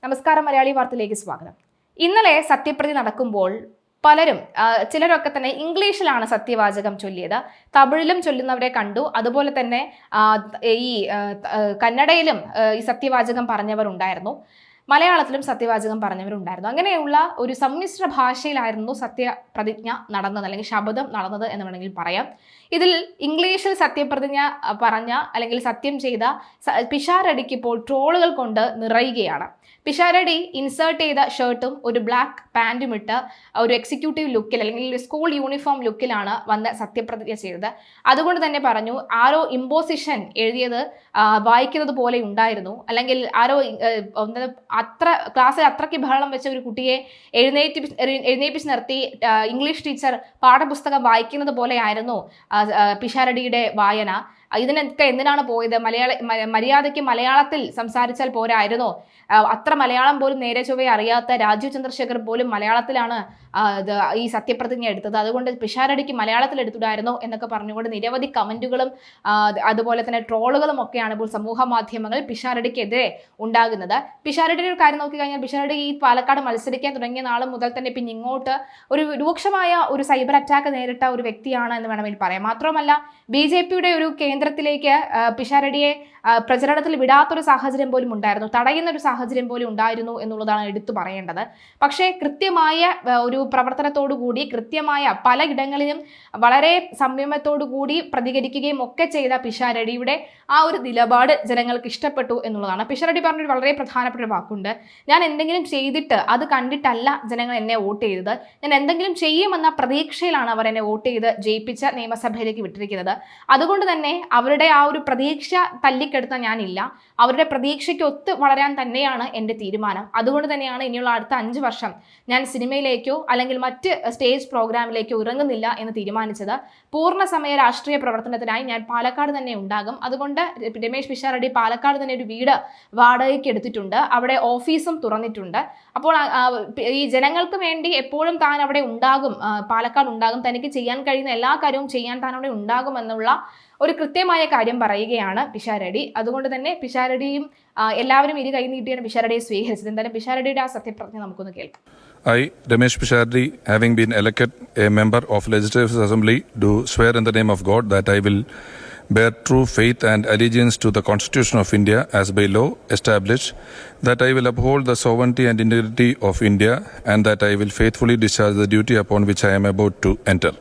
നമസ്കാരം, മലയാളി വാർത്തയിലേക്ക് സ്വാഗതം. ഇന്നലെ സത്യപ്രതിജ്ഞ നടക്കുമ്പോൾ ചിലരൊക്കെ തന്നെ ഇംഗ്ലീഷിലാണ് സത്യവാചകം ചൊല്ലിയത്. തമിഴിലും ചൊല്ലുന്നവരെ കണ്ടു. അതുപോലെ തന്നെ ഈ കന്നഡയിലും ഈ സത്യവാചകം പറഞ്ഞവർ ഉണ്ടായിരുന്നു, മലയാളത്തിലും സത്യവാചകം പറഞ്ഞവരുണ്ടായിരുന്നു. അങ്ങനെയുള്ള ഒരു സമ്മിശ്ര ഭാഷയിലായിരുന്നു സത്യപ്രതിജ്ഞ നടന്നത്, അല്ലെങ്കിൽ ശപഥം നടന്നത് എന്ന് വേണമെങ്കിൽ പറയാം. ഇതിൽ ഇംഗ്ലീഷിൽ സത്യപ്രതിജ്ഞ പറഞ്ഞ അല്ലെങ്കിൽ സത്യം ചെയ്ത പിഷാരടിക്ക് ഇപ്പോൾ ട്രോളുകൾ കൊണ്ട് നിറയുകയാണ്. പിഷാരടി ഇൻസേർട്ട് ചെയ്ത ഷർട്ടും ഒരു ബ്ലാക്ക് പാൻറ്റും ഇട്ട് ഒരു എക്സിക്യൂട്ടീവ് ലുക്കിൽ അല്ലെങ്കിൽ സ്കൂൾ യൂണിഫോം ലുക്കിലാണ് വന്ന് സത്യപ്രതിജ്ഞ ചെയ്തത്. അതുകൊണ്ട് തന്നെ പറഞ്ഞു, ആരോ ഇമ്പോസിഷൻ എഴുതിയത് വായിക്കുന്നത് പോലെ ഉണ്ടായിരുന്നു, ആരോ ക്ലാസ്സിൽ അത്രയ്ക്ക് ബഹളം വെച്ച ഒരു കുട്ടിയെ എഴുന്നേപ്പിച്ച് നിർത്തി ഇംഗ്ലീഷ് ടീച്ചർ പാഠപുസ്തകം വായിക്കുന്നത് പോലെയായിരുന്നു പിഷാരടിയുടെ വായന. ഇതിനൊക്കെ എന്തിനാണ് പോയത്? മര്യാദയ്ക്ക് മലയാളത്തിൽ സംസാരിച്ചാൽ പോരായിരുന്നോ? അത്ര മലയാളം പോലും നേരെ ചൊവ്വേ അറിയാത്ത രാജീവ് ചന്ദ്രശേഖർ പോലും മലയാളത്തിലാണ് ഈ സത്യപ്രതിജ്ഞ എടുത്തത്. അതുകൊണ്ട് പിഷാരടിക്ക് മലയാളത്തിൽ എടുത്തിട്ടായിരുന്നോ എന്നൊക്കെ പറഞ്ഞുകൊണ്ട് നിരവധി കമന്റുകളും അതുപോലെ തന്നെ ട്രോളുകളും ഒക്കെയാണ് ഇപ്പോൾ സമൂഹ മാധ്യമങ്ങളിൽ പിഷാരടിക്കെതിരെ ഉണ്ടാകുന്നത്. പിഷാരടിയുടെ ഒരു കാര്യം നോക്കിക്കഴിഞ്ഞാൽ, പിഷാരടി ഈ പാലക്കാട് മത്സരിക്കാൻ തുടങ്ങിയ നാൾ മുതൽ തന്നെ പിന്നെ ഇങ്ങോട്ട് ഒരു രൂക്ഷമായ ഒരു സൈബർ അറ്റാക്ക് നേരിട്ട ഒരു വ്യക്തിയാണ് എന്ന് വേണമെങ്കിൽ പറയാം. മാത്രമല്ല, BJPയുടെ ഒരു കേന്ദ്രത്തിലേക്ക് പിഷാരടിയെ പ്രചരണത്തിൽ വിടാത്തൊരു സാഹചര്യം പോലും ഉണ്ടായിരുന്നു, തടയുന്ന ഒരു സാഹചര്യം പോലും ഉണ്ടായിരുന്നു എന്നുള്ളതാണ് എടുത്തു പറയേണ്ടത്. പക്ഷേ കൃത്യമായ ഒരു പ്രവർത്തനത്തോടുകൂടി കൃത്യമായ പലയിടങ്ങളിലും വളരെ സംയമനത്തോടുകൂടി പ്രതികരിക്കുകയും ഒക്കെ ചെയ്ത പിഷാരടിയുടെ ആ ഒരു നിലപാട് ജനങ്ങൾക്ക് ഇഷ്ടപ്പെട്ടു എന്നുള്ളതാണ്. പിഷാരടി പറഞ്ഞൊരു വളരെ പ്രധാനപ്പെട്ട ഒരു വാക്കുണ്ട്: ഞാൻ എന്തെങ്കിലും ചെയ്തിട്ട് അത് കണ്ടിട്ടല്ല ജനങ്ങൾ എന്നെ വോട്ട് ചെയ്തത്, ഞാൻ എന്തെങ്കിലും ചെയ്യുമെന്ന പ്രതീക്ഷയിലാണ് അവർ എന്നെ വോട്ട് ചെയ്ത് ജയിപ്പിച്ച നിയമസഭയിലേക്ക് വിട്ടിരിക്കുന്നത്. അതുകൊണ്ട് തന്നെ അവരുടെ ആ ഒരു പ്രതീക്ഷ തല്ലിക്കെടുത്താൻ ഞാനില്ല, അവരുടെ പ്രതീക്ഷയ്ക്ക് ഒത്ത് വളരാൻ തന്നെയാണ് എൻ്റെ തീരുമാനം. അതുകൊണ്ട് തന്നെയാണ് ഇനിയുള്ള അടുത്ത 5 വർഷം ഞാൻ സിനിമയിലേക്കോ അല്ലെങ്കിൽ മറ്റ് സ്റ്റേജ് പ്രോഗ്രാമിലേക്കോ ഇറങ്ങുന്നില്ല എന്ന് തീരുമാനിച്ചത്. പൂർണ്ണസമയ രാഷ്ട്രീയ പ്രവർത്തനത്തിനായി ഞാൻ പാലക്കാട് തന്നെ ഉണ്ടാകും. അതുകൊണ്ട് രമേശ് പിഷാരടി പാലക്കാട് തന്നെ ഒരു വീട് വാടകയ്ക്ക് എടുത്തിട്ടുണ്ട്, അവിടെ ഓഫീസും തുറന്നിട്ടുണ്ട്. അപ്പോൾ ഈ ജനങ്ങൾക്ക് വേണ്ടി എപ്പോഴും താൻ അവിടെ ഉണ്ടാകും, പാലക്കാട് ഉണ്ടാകും, തനിക്ക് ചെയ്യാൻ കഴിയുന്ന എല്ലാ കാര്യവും ചെയ്യാൻ താൻ അവിടെ ഉണ്ടാകും എന്നുള്ള ഒരു കൃത്യമായ കാര്യം പറയുകയാണ് പിഷാരടി. അതുകൊണ്ട് തന്നെ പിഷാരടിയും എല്ലാവരും ഇരു കൈ നീട്ടിയാണ് പിഷാരടിയെ സ്വീകരിച്ചത്. എന്തായാലും പിഷാരടിയുടെ ആ സത്യപ്രതിജ്ഞ നമുക്കൊന്ന് കേൾക്കാം. I, Ramesh Pishardi, having been elected a member of Legislative Assembly, do swear in the name of God that I will bear true faith and allegiance to the Constitution of India as by law established, that I will uphold the sovereignty and integrity of India, and that I will faithfully discharge the duty upon which I am about to enter.